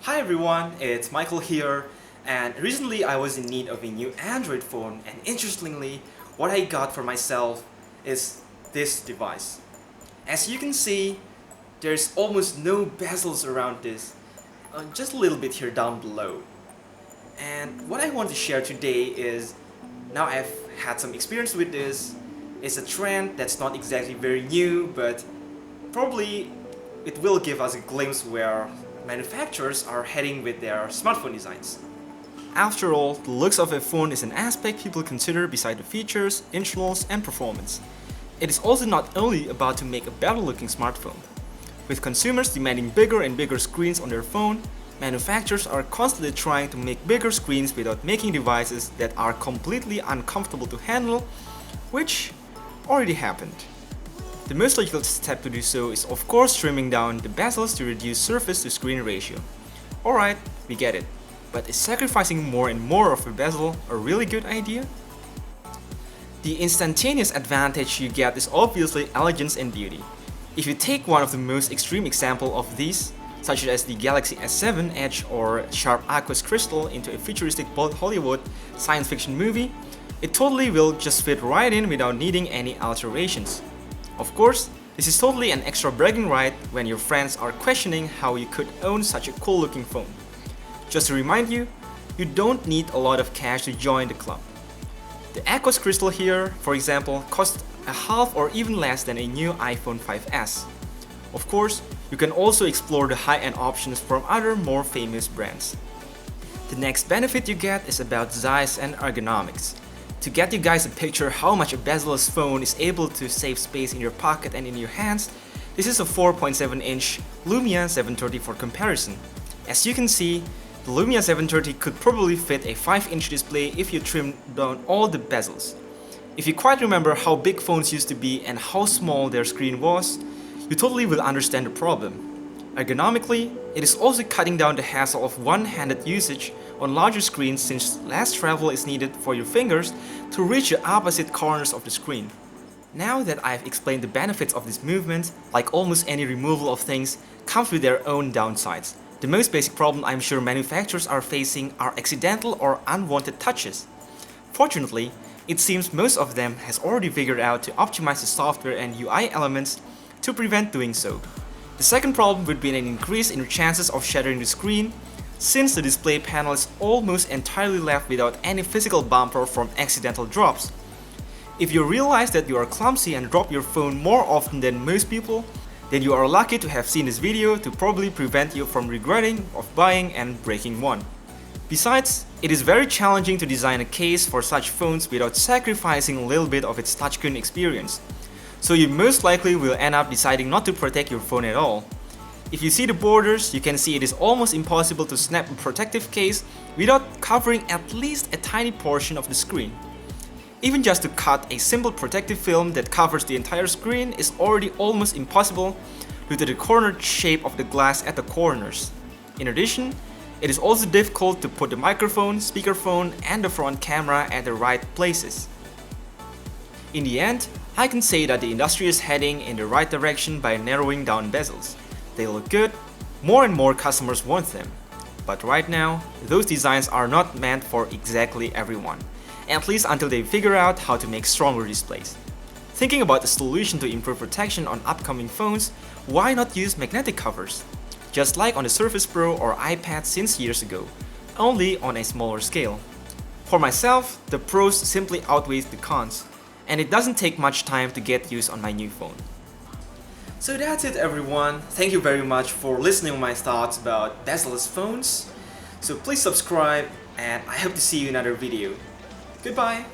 Hi everyone, it's Michael here, and recently I was in need of a new Android phone, and interestingly, what I got for myself is this device. As you can see, there's almost no bezels around this, just a little bit here down below. And what I want to share today is, now I've had some experience with this. It's a trend that's not exactly very new, but probably it will give us a glimpse where manufacturers are heading with their smartphone designs. After all, the looks of a phone is an aspect people consider beside the features, internals, and performance. It is also not only about to make a better looking smartphone. With consumers demanding bigger and bigger screens on their phone, manufacturers are constantly trying to make bigger screens without making devices that are completely uncomfortable to handle, which already happened. The most logical step to do so is of course trimming down the bezels to reduce surface to screen ratio. Alright, we get it. But is sacrificing more and more of a bezel a really good idea? The instantaneous advantage you get is obviously elegance and beauty. If you take one of the most extreme examples of these, such as the Galaxy S7 Edge or sharp aqueous crystal into a futuristic Hollywood science fiction movie, it totally will just fit right in without needing any alterations. Of course, this is totally an extra bragging right when your friends are questioning how you could own such a cool looking phone. Just to remind you, you don't need a lot of cash to join the club. The aqueous crystal here, for example, costs a half or even less than a new iPhone 5s. Of course, you can also explore the high-end options from other more famous brands. The next benefit you get is about size and ergonomics. To get you guys a picture how much a bezelless phone is able to save space in your pocket and in your hands, this is a 4.7-inch Lumia 730 for comparison. As you can see, the Lumia 730 could probably fit a 5-inch display if you trim down all the bezels. If you quite remember how big phones used to be and how small their screen was, you totally will understand the problem. Ergonomically, it is also cutting down the hassle of one-handed usage on larger screens since less travel is needed for your fingers to reach the opposite corners of the screen. Now that I've explained the benefits of this movement, like almost any removal of things, comes with their own downsides. The most basic problem I'm sure manufacturers are facing are accidental or unwanted touches. Fortunately, it seems most of them has already figured out to optimize the software and UI elements to prevent doing so. The second problem would be an increase in your chances of shattering the screen, since the display panel is almost entirely left without any physical bumper from accidental drops. If you realize that you are clumsy and drop your phone more often than most people, then you are lucky to have seen this video to probably prevent you from regretting of buying and breaking one. Besides, it is very challenging to design a case for such phones without sacrificing a little bit of its touchscreen experience. So you most likely will end up deciding not to protect your phone at all. If you see the borders, you can see it is almost impossible to snap a protective case without covering at least a tiny portion of the screen. Even just to cut a simple protective film that covers the entire screen is already almost impossible due to the cornered shape of the glass at the corners. In addition, it is also difficult to put the microphone, speakerphone, and the front camera at the right places. In the end, I can say that the industry is heading in the right direction by narrowing down bezels. They look good, more and more customers want them. But right now, those designs are not meant for exactly everyone, at least until they figure out how to make stronger displays. Thinking about the solution to improve protection on upcoming phones, why not use magnetic covers? Just like on the Surface Pro or iPad since years ago, only on a smaller scale. For myself, the pros simply outweigh the cons, and it doesn't take much time to get used on my new phone. So that's it everyone, thank you very much for listening to my thoughts about bezelless phones. So please subscribe and I hope to see you in another video. Goodbye!